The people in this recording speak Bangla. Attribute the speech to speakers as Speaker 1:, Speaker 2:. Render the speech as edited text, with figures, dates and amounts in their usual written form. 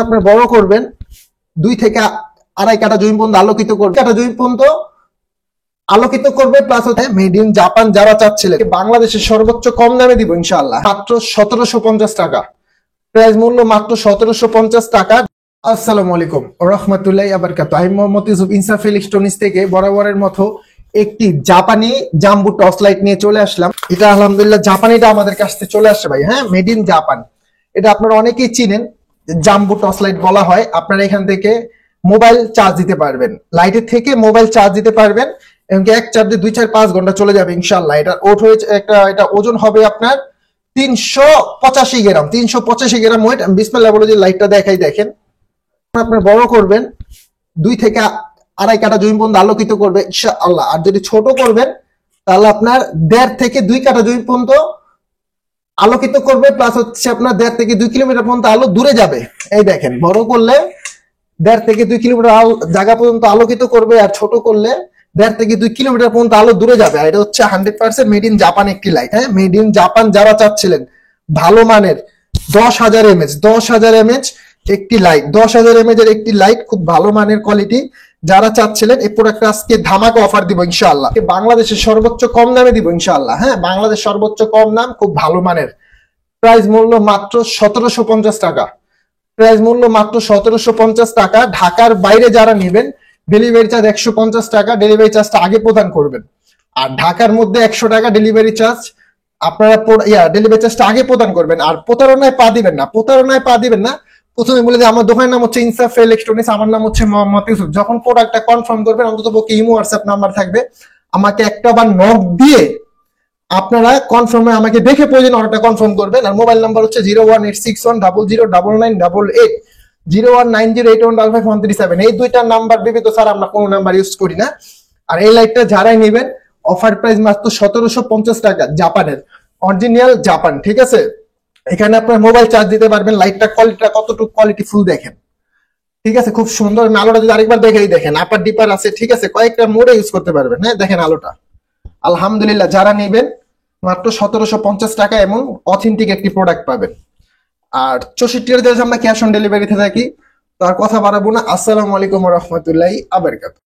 Speaker 1: আপনার বড় করবেন 2 থেকে 2.5 কাঠা জমি পর্যন্ত আলোকিত করবে, কাঠা জমি পর্যন্ত আলোকিত করবে, প্লাস হচ্ছে মেড ইন জাপান যারা চাচ্ছিলেন বাংলাদেশের সর্বোচ্চ কম দামে দিব ইনশাআল্লাহ, মাত্র 1750 টাকা। প্রাইস মূল্য মাত্র 1750 টাকা। আসসালামু আলাইকুম ওয়া রাহমাতুল্লাহি ওয়া বারাকাতুহু। আমি মোহাম্মদ ইউসুফ ইনসাফ ইলেকট্রনিক্স থেকে বরাবরের মতো একটি জাপানি জাম্বো টর্চ লাইট নিয়ে চলে আসলাম। এটা আলহামদুলিল্লাহ জাপানিটা আমাদের কাছ থেকে চলে আসছে ভাই, হ্যাঁ, মেড ইন জাপান। এটা আপনারা অনেকেই চিনেন, জাম্বো টর্চ লাইট বলা হয়। আপনারা এখান থেকে মোবাইল চার্জ দিতে পারবেন, লাইটের থেকে মোবাইল চার্জ দিতে পারবেন, এমনকি এক চার্জে 2-4-5 ঘন্টা চলে যাবে ইনশাআল্লাহ। এটা ওট হয়েছে এটা ওজন হবে আপনার 385 গ্রাম, 385 গ্রাম ওয়েট। আমি বিসমিল্লাহ বলে যে লাইটটা দেখাই, দেখেন। আপনার বড় করবেন 2 থেকে 2.5 কাঠা জমি পর্যন্ত আলোকিত করবে ইনশাআল্লাহ। আর যদি ছোট করবেন তাহলে আপনার 1.5 থেকে 2 কাঠা জমি পর্যন্ত আলোকিত করবে, প্লাস হচ্ছে আপনার 1.5 থেকে 2 কিলোমিটার পর্যন্ত আলো দূরে যাবে। এই দেখেন, বড় করলে 1.5 থেকে 2 কিলোমিটার জায়গা পর্যন্ত আলোকিত করবে, আর ছোট করলে 1.5 থেকে 2 কিলোমিটার পর্যন্ত আলো দূরে যাবে। আর এটা হচ্ছে 100% মেড ইন জাপান একটি লাইট, হ্যাঁ, মেড ইন জাপান যারা চাচ্ছিলেন ভালো মানের 10,000 mAh, 10,000 mAh একটি লাইট, 10,000 mAh এর একটি লাইট, খুব ভালো মানের কোয়ালিটি যারা চাচ্ছিলেন, এই প্রোডাক্টটা আজকে ধামাকা অফার দিব ইনশাআল্লাহ। বাংলাদেশের সর্বোচ্চ কম দামে দিব ইনশাআল্লাহ, হ্যাঁ, বাংলাদেশ সর্বোচ্চ কম দাম, খুব ভালো মানের। প্রাইস মূল্য মাত্র 1750 টাকা। প্রাইস মূল্য মাত্র 1750 টাকা। ঢাকার বাইরে যারা নেবেন ডেলিভারি চার্জ 150 টাকা, ডেলিভারি চার্জটা আগে প্রদান করবেন। আর ঢাকার মধ্যে 100 টাকা ডেলিভারি চার্জ, আপনারা ডেলিভারি চার্জটা আগে প্রদান করবেন। আর প্রতারণায় পা দিবেন না, প্রতারণায় পা দিবেন না। প্রথমে বলে যে আমার দোকানের নাম হচ্ছে ইনসাফ ইলেকট্রনিক্স, আমার নাম হচ্ছে মোহাম্মদ ইউসুফ। যখন প্রোডাক্টটা কনফার্ম করবেন, অন্তত পক্ষে ইমো হোয়াটসঅ্যাপ নাম্বার থাকবে, আমাকে একটা বার নক দিয়ে আপনারা কনফার্মে আমাকে দেখে প্রয়োজন অর্ডারটা কনফার্ম করবেন। আর মোবাইল নাম্বার হচ্ছে 01861009988, 01908155137। এই দুইটা নাম্বার ব্যতীত স্যার আমরা কোনো নাম্বার ইউজ করি না। আর এই লাইটটা যারাই নেবেন অফার প্রাইস মাত্র 1750 টাকা, জাপানের অরিজিনাল জাপান, ঠিক আছে। এখানে আপনার মোবাইল চার্জ দিতে পারবেন। লাইটটা কোয়ালিটিটা কতটুকু কোয়ালিটি ফুল দেখেন, ঠিক আছে, খুব সুন্দর। আলোটা যদি আরেকবার দেখেই দেখেন, আপার ডিপার আছে, ঠিক আছে, কয়েকটা মোডে ইউজ করতে পারবেন, হ্যাঁ, দেখেন আলোটা। আলহামদুলিল্লাহ, যারা নেবেন মাত্র 1750 টাকা এমন অথেন্টিক একটি প্রোডাক্ট পাবেন। আর 64 দেশ আমরা ক্যাশ অন ডেলিভারিতে থাকি। তো আর কথা বাড়াবো না। আসসালামু আলাইকুম ওয়া রাহমাতুল্লাহি ওয়া বারাকাতুহু।